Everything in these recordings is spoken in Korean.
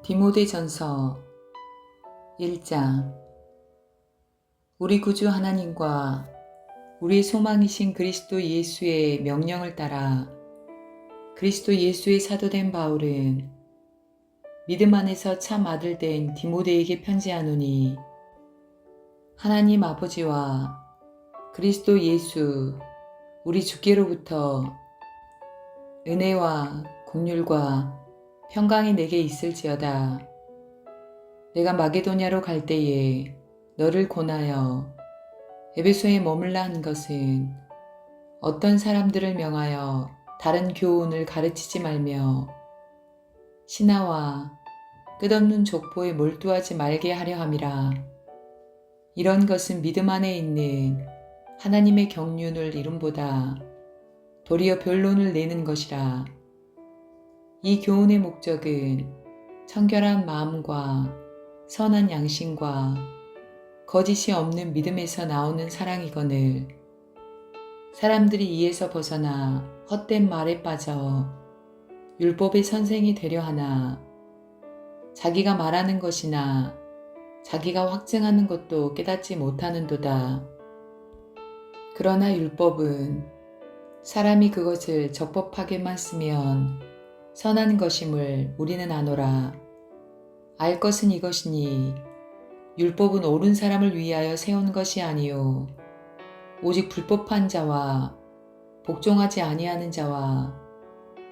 디모데전서 1장. 우리 구주 하나님과 우리의 소망이신 그리스도 예수의 명령을 따라 그리스도 예수의 사도된 바울은 믿음 안에서 참 아들 된 디모데에게 편지하노니, 하나님 아버지와 그리스도 예수 우리 주께로부터 은혜와 긍휼과 평강이 내게 있을지어다. 내가 마게도냐로 갈 때에 너를 권하여 에베소에 머물라 한 것은 어떤 사람들을 명하여 다른 교훈을 가르치지 말며 신하와 끝없는 족보에 몰두하지 말게 하려 함이라. 이런 것은 믿음 안에 있는 하나님의 경륜을 이름보다 도리어 변론을 내는 것이라. 이 교훈의 목적은 청결한 마음과 선한 양심과 거짓이 없는 믿음에서 나오는 사랑이거늘, 사람들이 이에서 벗어나 헛된 말에 빠져 율법의 선생이 되려 하나 자기가 말하는 것이나 자기가 확증하는 것도 깨닫지 못하는도다. 그러나 율법은 사람이 그것을 적법하게만 쓰면 선한 것임을 우리는 아노라. 알 것은 이것이니 율법은 옳은 사람을 위하여 세운 것이 아니요 오직 불법한 자와 복종하지 아니하는 자와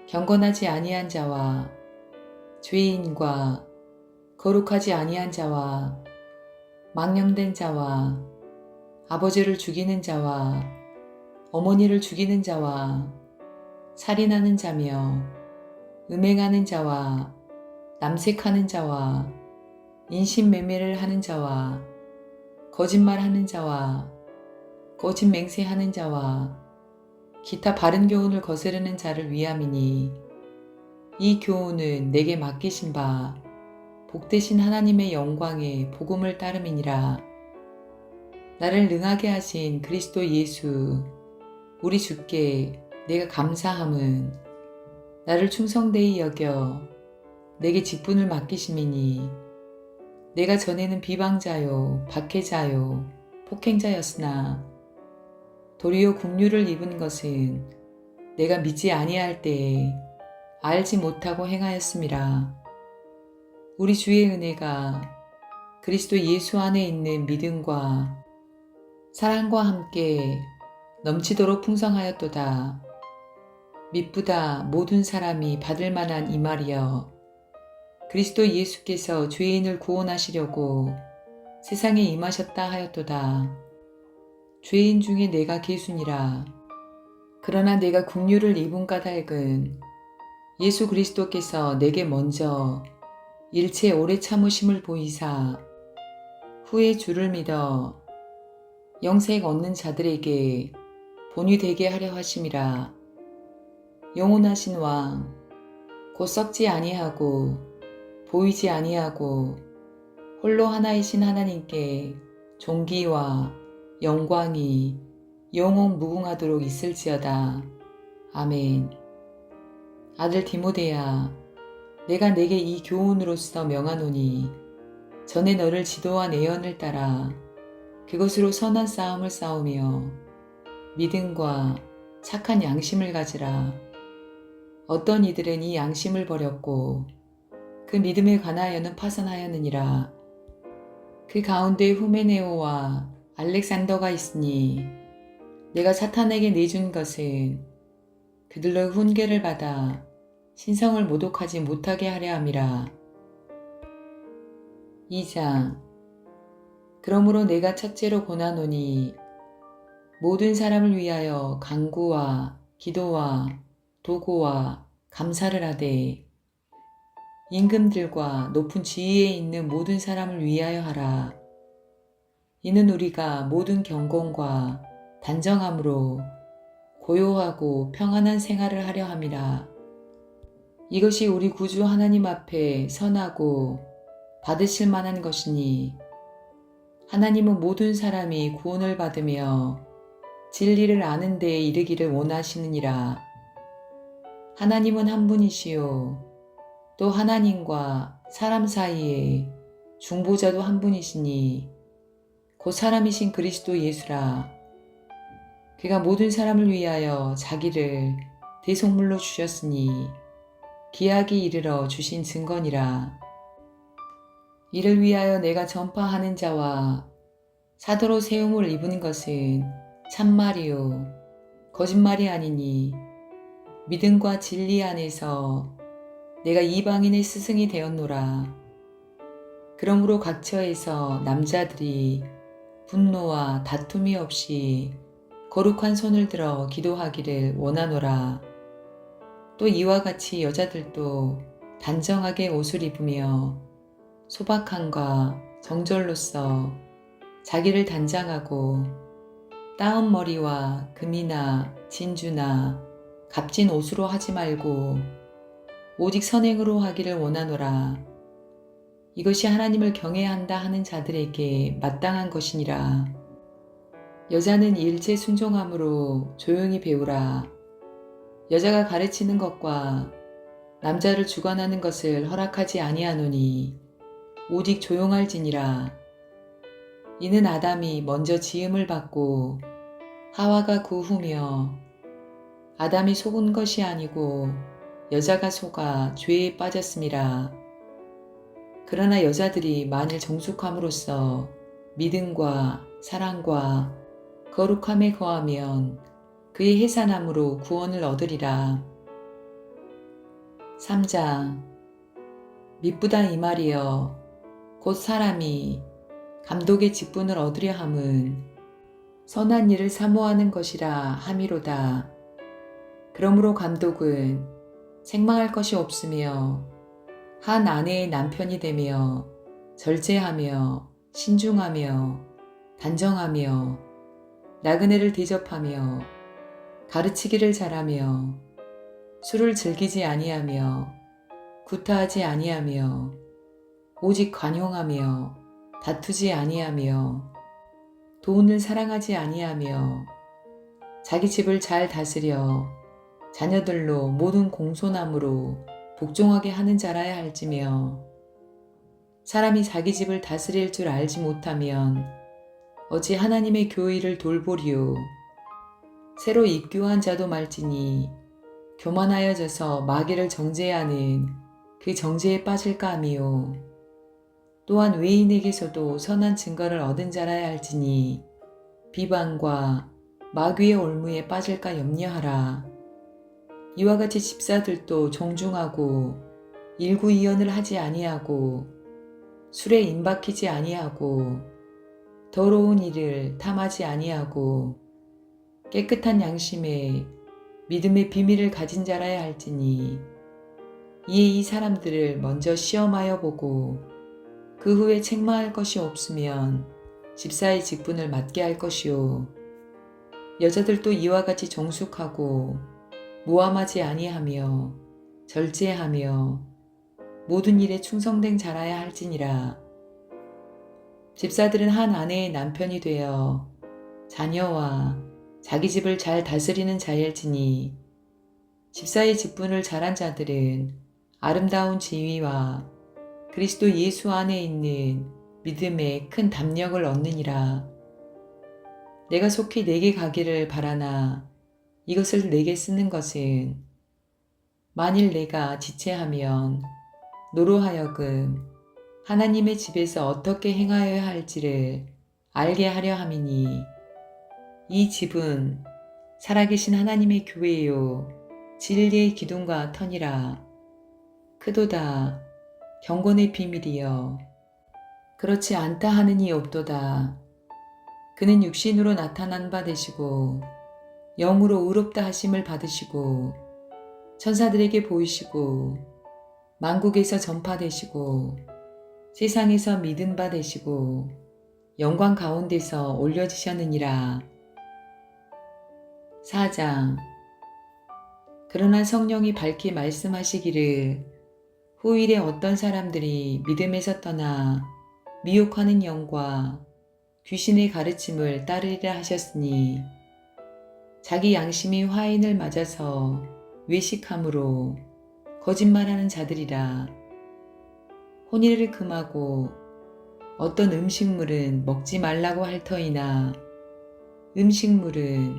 경건하지 아니한 자와 죄인과 거룩하지 아니한 자와 망령된 자와 아버지를 죽이는 자와 어머니를 죽이는 자와 살인하는 자며 음행하는 자와 남색하는 자와 인신매매를 하는 자와 거짓말하는 자와 거짓 맹세하는 자와 기타 바른 교훈을 거스르는 자를 위함이니, 이 교훈은 내게 맡기신 바 복되신 하나님의 영광의 복음을 따름이니라. 나를 능하게 하신 그리스도 예수 우리 주께 내가 감사함은 나를 충성되이 여겨 내게 직분을 맡기심이니, 내가 전에는 비방자요 박해자요 폭행자였으나 도리어 긍휼을 입은 것은 내가 믿지 아니할 때에 알지 못하고 행하였음이라. 우리 주의 은혜가 그리스도 예수 안에 있는 믿음과 사랑과 함께 넘치도록 풍성하였도다. 믿보다 모든 사람이 받을 만한 이 말이여, 그리스도 예수께서 죄인을 구원하시려고 세상에 임하셨다 하였도다. 죄인 중에 내가 계순이라. 그러나 내가 긍휼을 입은 까닭은 예수 그리스도께서 내게 먼저 일체 오래 참으심을 보이사 후에 주를 믿어 영생 얻는 자들에게 본이 되게 하려 하심이라. 영원하신 왕 곧 썩지 아니하고 보이지 아니하고 홀로 하나이신 하나님께 존귀와 영광이 영원 무궁하도록 있을지어다. 아멘. 아들 디모데야, 내가 내게 이 교훈으로서 명하노니, 전에 너를 지도한 예언을 따라 그것으로 선한 싸움을 싸우며 믿음과 착한 양심을 가지라. 어떤 이들은 이 양심을 버렸고 그 믿음에 관하여는 파산하였느니라. 그 가운데 후메네오와 알렉산더가 있으니, 내가 사탄에게 내준 것은 그들로 훈계를 받아 신성을 모독하지 못하게 하려 함이라. 2장. 그러므로 내가 첫째로 권하노니, 모든 사람을 위하여 간구와 기도와 도고와 감사를 하되 임금들과 높은 지위에 있는 모든 사람을 위하여 하라. 이는 우리가 모든 경건과 단정함으로 고요하고 평안한 생활을 하려 함이라. 이것이 우리 구주 하나님 앞에 선하고 받으실 만한 것이니, 하나님은 모든 사람이 구원을 받으며 진리를 아는 데에 이르기를 원하시느니라. 하나님은 한 분이시요 또 하나님과 사람 사이에 중보자도 한 분이시니 곧 사람이신 그리스도 예수라. 그가 모든 사람을 위하여 자기를 대속물로 주셨으니 기약이 이르러 주신 증거니라. 이를 위하여 내가 전파하는 자와 사도로 세움을 입은 것은 참말이요 거짓말이 아니니 믿음과 진리 안에서 내가 이방인의 스승이 되었노라. 그러므로 각처에서 남자들이 분노와 다툼이 없이 거룩한 손을 들어 기도하기를 원하노라. 또 이와 같이 여자들도 단정하게 옷을 입으며 소박함과 정절로서 자기를 단장하고 따은 머리와 금이나 진주나 값진 옷으로 하지 말고 오직 선행으로 하기를 원하노라. 이것이 하나님을 경외한다 하는 자들에게 마땅한 것이니라. 여자는 일체 순종함으로 조용히 배우라. 여자가 가르치는 것과 남자를 주관하는 것을 허락하지 아니하노니 오직 조용할지니라. 이는 아담이 먼저 지음을 받고 하와가 그 후며 아담이 속은 것이 아니고 여자가 속아 죄에 빠졌음이라. 그러나 여자들이 만일 정숙함으로써 믿음과 사랑과 거룩함에 거하면 그의 해산함으로 구원을 얻으리라. 3장. 미쁘다 이 말이여 곧 사람이 감독의 직분을 얻으려 함은 선한 일을 사모하는 것이라 함이로다. 그러므로 감독은 책망할 것이 없으며 한 아내의 남편이 되며 절제하며 신중하며 단정하며 나그네를 대접하며 가르치기를 잘하며 술을 즐기지 아니하며 구타하지 아니하며 오직 관용하며 다투지 아니하며 돈을 사랑하지 아니하며 자기 집을 잘 다스려 자녀들로 모든 공손함으로 복종하게 하는 자라야 할지며 사람이 자기 집을 다스릴 줄 알지 못하면 어찌 하나님의 교회를 돌보리요. 새로 입교한 자도 말지니 교만하여져서 마귀를 정죄하는 그 정죄에 빠질까 하미요. 또한 외인에게서도 선한 증거를 얻은 자라야 할지니 비방과 마귀의 올무에 빠질까 염려하라. 이와 같이 집사들도 정중하고 일구이연을 하지 아니하고 술에 임박히지 아니하고 더러운 일을 탐하지 아니하고 깨끗한 양심에 믿음의 비밀을 가진 자라야 할지니 이에 이 사람들을 먼저 시험하여 보고 그 후에 책망할 것이 없으면 집사의 직분을 맡게 할 것이요. 여자들도 이와 같이 정숙하고 모함하지 아니하며 절제하며 모든 일에 충성된 자라야 할지니라. 집사들은 한 아내의 남편이 되어 자녀와 자기 집을 잘 다스리는 자일지니 집사의 직분을 잘한 자들은 아름다운 지위와 그리스도 예수 안에 있는 믿음에 큰 담력을 얻느니라. 내가 속히 내게 가기를 바라나 이것을 내게 쓰는 것은 만일 내가 지체하면 너로 하여금 하나님의 집에서 어떻게 행하여야 할지를 알게 하려 함이니 이 집은 살아계신 하나님의 교회요 진리의 기둥과 터니라. 크도다 경건의 비밀이여 그렇지 않다 하느니 없도다. 그는 육신으로 나타난 바 되시고 영으로 의롭다 하심을 받으시고 천사들에게 보이시고 만국에서 전파되시고 세상에서 믿은 바 되시고 영광 가운데서 올려지셨느니라. 4장. 그러나 성령이 밝히 말씀하시기를 후일에 어떤 사람들이 믿음에서 떠나 미혹하는 영과 귀신의 가르침을 따르리라 하셨으니 자기 양심이 화인을 맞아서 외식함으로 거짓말하는 자들이라. 혼인을 금하고 어떤 음식물은 먹지 말라고 할 터이나 음식물은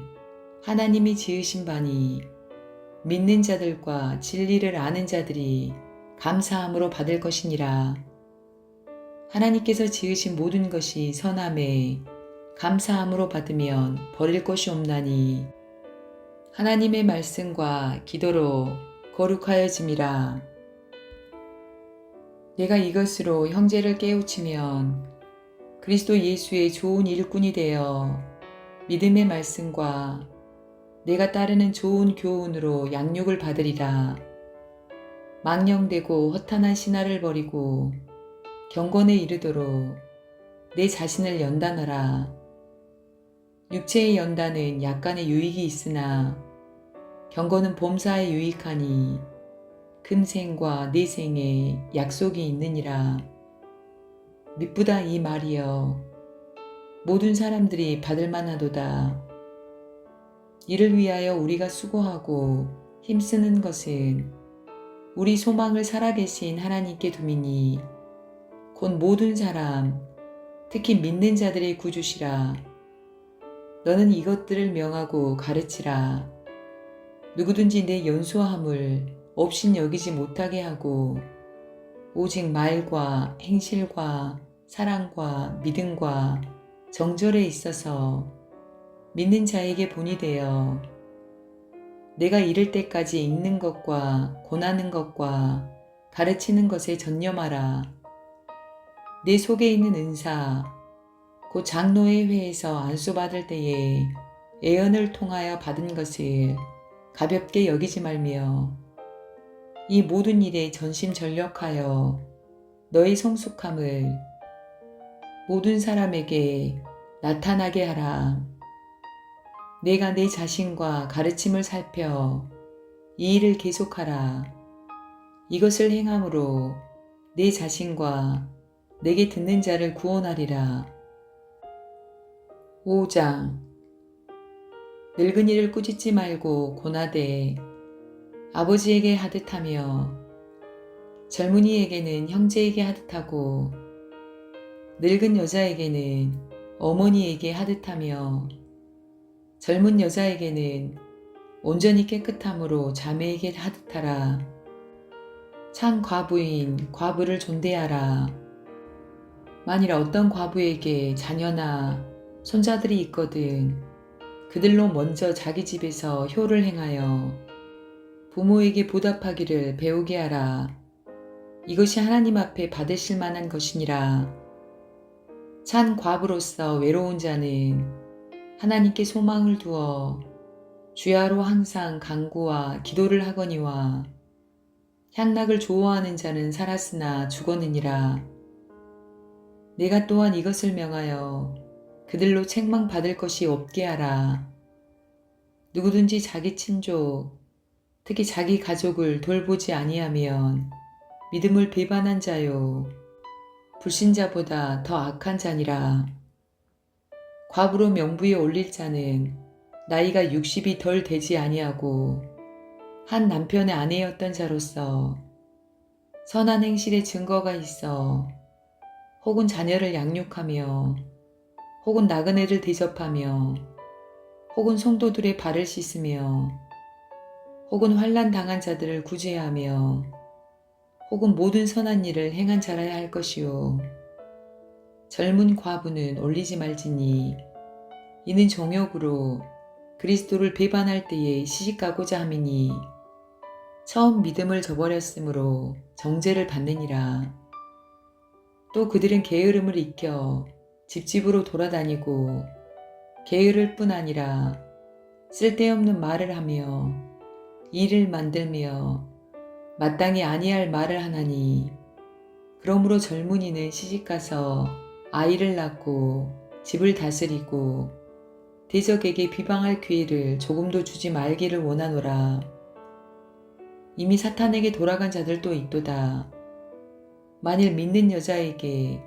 하나님이 지으신 바니 믿는 자들과 진리를 아는 자들이 감사함으로 받을 것이니라. 하나님께서 지으신 모든 것이 선함에 감사함으로 받으면 버릴 것이 없나니 하나님의 말씀과 기도로 거룩하여짐이라. 내가 이것으로 형제를 깨우치면 그리스도 예수의 좋은 일꾼이 되어 믿음의 말씀과 내가 따르는 좋은 교훈으로 양육을 받으리라. 망령되고 허탄한 신화를 버리고 경건에 이르도록 내 자신을 연단하라. 육체의 연단은 약간의 유익이 있으나 경건은 범사에 유익하니 금생과 내생에 약속이 있느니라. 미쁘다 이 말이여. 모든 사람들이 받을 만하도다. 이를 위하여 우리가 수고하고 힘쓰는 것은 우리 소망을 살아계신 하나님께 둠이니 곧 모든 사람, 특히 믿는 자들의 구주시라. 너는 이것들을 명하고 가르치라. 누구든지 내 연소함을 없인 여기지 못하게 하고 오직 말과 행실과 사랑과 믿음과 정절에 있어서 믿는 자에게 본이 되어 내가 이를 때까지 읽는 것과 권하는 것과 가르치는 것에 전념하라. 내 속에 있는 은사 곧 장로의 회에서 안수받을 때에 애언을 통하여 받은 것을 가볍게 여기지 말며 이 모든 일에 전심전력하여 너의 성숙함을 모든 사람에게 나타나게 하라. 내가 내 자신과 가르침을 살펴 이 일을 계속하라. 이것을 행함으로 내 자신과 내게 듣는 자를 구원하리라. 5장. 늙은이를 꾸짖지 말고 고나되 아버지에게 하듯하며 젊은이에게는 형제에게 하듯하고 늙은 여자에게는 어머니에게 하듯하며 젊은 여자에게는 온전히 깨끗함으로 자매에게 하듯하라. 참 과부인 과부를 존대하라. 만일 어떤 과부에게 자녀나 손자들이 있거든 그들로 먼저 자기 집에서 효를 행하여 부모에게 보답하기를 배우게 하라. 이것이 하나님 앞에 받으실 만한 것이니라. 찬 과부로서 외로운 자는 하나님께 소망을 두어 주야로 항상 간구와 기도를 하거니와 향락을 좋아하는 자는 살았으나 죽었느니라. 내가 또한 이것을 명하여 그들로 책망받을 것이 없게 하라. 누구든지 자기 친족, 특히 자기 가족을 돌보지 아니하면 믿음을 배반한 자요 불신자보다 더 악한 자니라. 과부로 명부에 올릴 자는 나이가 60이 덜 되지 아니하고 한 남편의 아내였던 자로서 선한 행실의 증거가 있어 혹은 자녀를 양육하며 혹은 나그네를 대접하며 혹은 성도들의 발을 씻으며 혹은 환난 당한 자들을 구제하며 혹은 모든 선한 일을 행한 자라야 할 것이요 젊은 과부는 올리지 말지니 이는 정욕으로 그리스도를 배반할 때에 시집가고자 함이니 처음 믿음을 저버렸으므로 정죄를 받느니라. 또 그들은 게으름을 익혀 집집으로 돌아다니고 게으를 뿐 아니라 쓸데없는 말을 하며 일을 만들며 마땅히 아니할 말을 하나니 그러므로 젊은이는 시집가서 아이를 낳고 집을 다스리고 대적에게 비방할 기회를 조금도 주지 말기를 원하노라. 이미 사탄에게 돌아간 자들도 있도다. 만일 믿는 여자에게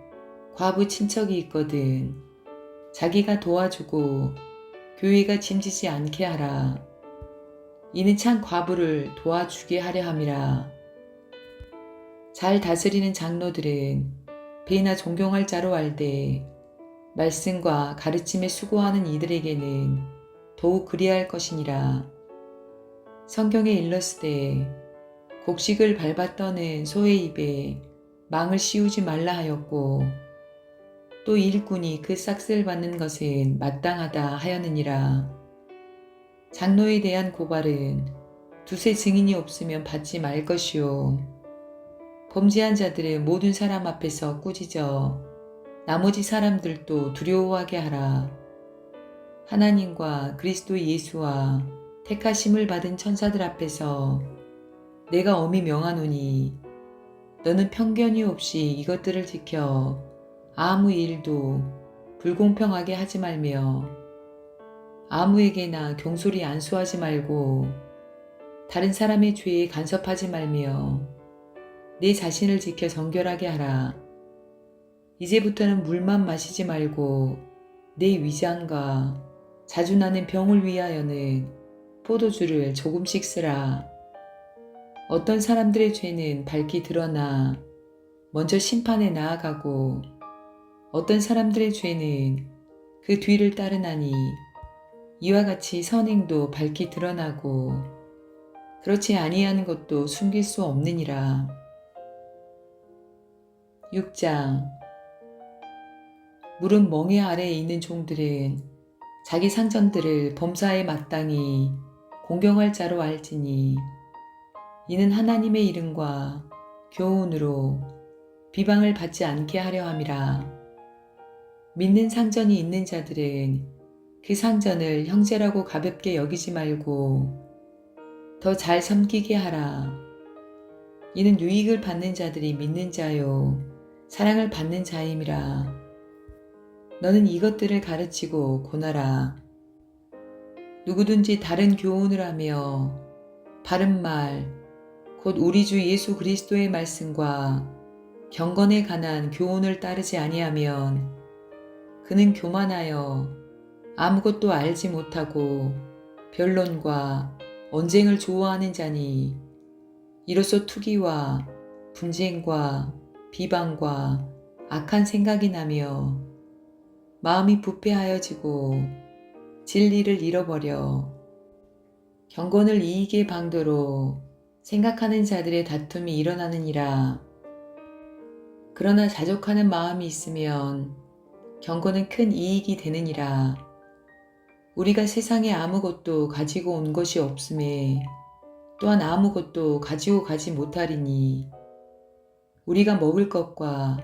과부 친척이 있거든 자기가 도와주고 교회가 짐지지 않게 하라. 이는 참 과부를 도와주게 하려 함이라. 잘 다스리는 장로들은 배나 존경할 자로 알되 말씀과 가르침에 수고하는 이들에게는 더욱 그리할 것이니라. 성경에 일렀으되 곡식을 밟아 떠는 소의 입에 망을 씌우지 말라 하였고 또 일꾼이 그 싹을 받는 것은 마땅하다 하였느니라. 장로에 대한 고발은 두세 증인이 없으면 받지 말 것이요 범죄한 자들은 모든 사람 앞에서 꾸짖어 나머지 사람들도 두려워하게 하라. 하나님과 그리스도 예수와 택하심을 받은 천사들 앞에서 내가 엄히 명하노니 너는 편견이 없이 이것들을 지켜 아무 일도 불공평하게 하지 말며 아무에게나 경솔히 안수하지 말고 다른 사람의 죄에 간섭하지 말며 내 자신을 지켜 정결하게 하라. 이제부터는 물만 마시지 말고 내 위장과 자주 나는 병을 위하여는 포도주를 조금씩 쓰라. 어떤 사람들의 죄는 밝히 드러나 먼저 심판에 나아가고 어떤 사람들의 죄는 그 뒤를 따르나니 이와 같이 선행도 밝히 드러나고 그렇지 아니한 것도 숨길 수 없느니라. 6장 무릎 멍에 아래에 있는 종들은 자기 상전들을 범사에 마땅히 공경할 자로 알지니 이는 하나님의 이름과 교훈으로 비방을 받지 않게 하려 함이라. 믿는 상전이 있는 자들은 그 상전을 형제라고 가볍게 여기지 말고 더 잘 섬기게 하라. 이는 유익을 받는 자들이 믿는 자요 사랑을 받는 자임이라. 너는 이것들을 가르치고 권하라. 누구든지 다른 교훈을 하며 바른 말 곧 우리 주 예수 그리스도의 말씀과 경건에 관한 교훈을 따르지 아니하면 그는 교만하여 아무것도 알지 못하고 변론과 언쟁을 좋아하는 자니 이로써 투기와 분쟁과 비방과 악한 생각이 나며 마음이 부패하여지고 진리를 잃어버려 경건을 이익의 방도로 생각하는 자들의 다툼이 일어나느니라. 그러나 자족하는 마음이 있으면 경건은 큰 이익이 되느니라. 우리가 세상에 아무것도 가지고 온 것이 없음에 또한 아무것도 가지고 가지 못하리니 우리가 먹을 것과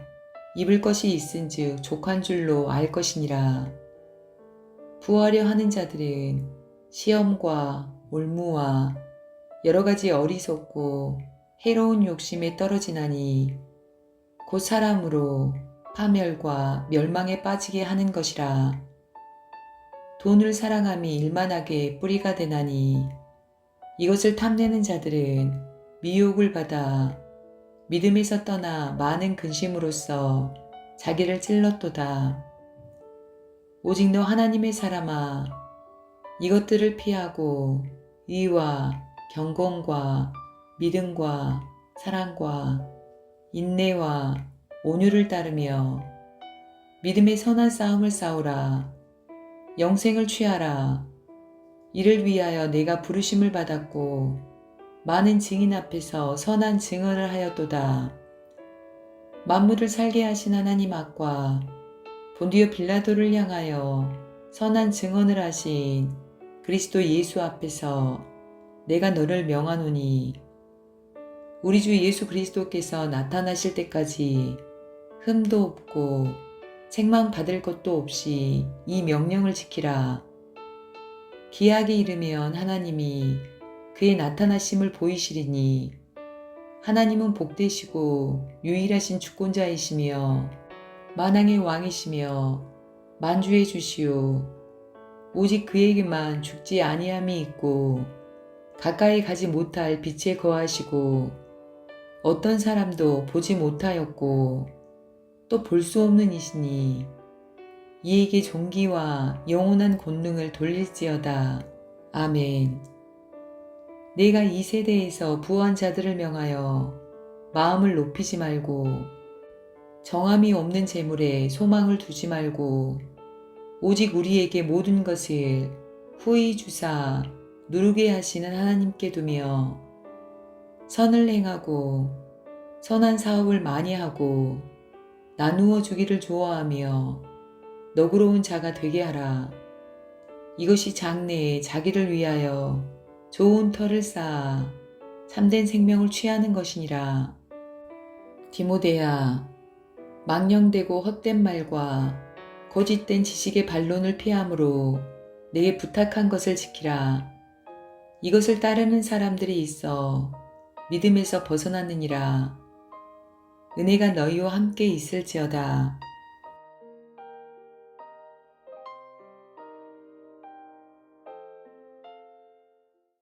입을 것이 있은즉 족한 줄로 알 것이니라. 부하려 하는 자들은 시험과 올무와 여러 가지 어리석고 해로운 욕심에 떨어지나니 곧 사람으로 파멸과 멸망에 빠지게 하는 것이라. 돈을 사랑함이 일만하게 뿌리가 되나니 이것을 탐내는 자들은 미혹을 받아 믿음에서 떠나 많은 근심으로써 자기를 찔렀도다. 오직 너 하나님의 사람아, 이것들을 피하고 의와 경건과 믿음과 사랑과 인내와 온유를 따르며 믿음의 선한 싸움을 싸우라. 영생을 취하라. 이를 위하여 내가 부르심을 받았고 많은 증인 앞에서 선한 증언을 하였도다. 만물을 살게 하신 하나님 앞과 본디오 빌라도를 향하여 선한 증언을 하신 그리스도 예수 앞에서 내가 너를 명하노니 우리 주 예수 그리스도께서 나타나실 때까지 흠도 없고 책망 받을 것도 없이 이 명령을 지키라. 기약이 이르면 하나님이 그의 나타나심을 보이시리니 하나님은 복되시고 유일하신 주권자이시며 만왕의 왕이시며 만주의 주시오. 오직 그에게만 죽지 아니함이 있고 가까이 가지 못할 빛에 거하시고 어떤 사람도 보지 못하였고 또 볼 수 없는 이시니 이에게 존귀와 영원한 권능을 돌릴지어다. 아멘. 내가 이 세대에서 부한 자들을 명하여 마음을 높이지 말고 정함이 없는 재물에 소망을 두지 말고 오직 우리에게 모든 것을 후히 주사 누르게 하시는 하나님께 두며 선을 행하고 선한 사업을 많이 하고 나누어 주기를 좋아하며 너그러운 자가 되게 하라. 이것이 장래에 자기를 위하여 좋은 터를 쌓아 참된 생명을 취하는 것이니라. 디모데야, 망령되고 헛된 말과 거짓된 지식의 반론을 피함으로 내게 부탁한 것을 지키라. 이것을 따르는 사람들이 있어 믿음에서 벗어났느니라. 은혜가 너희와 함께 있을지어다.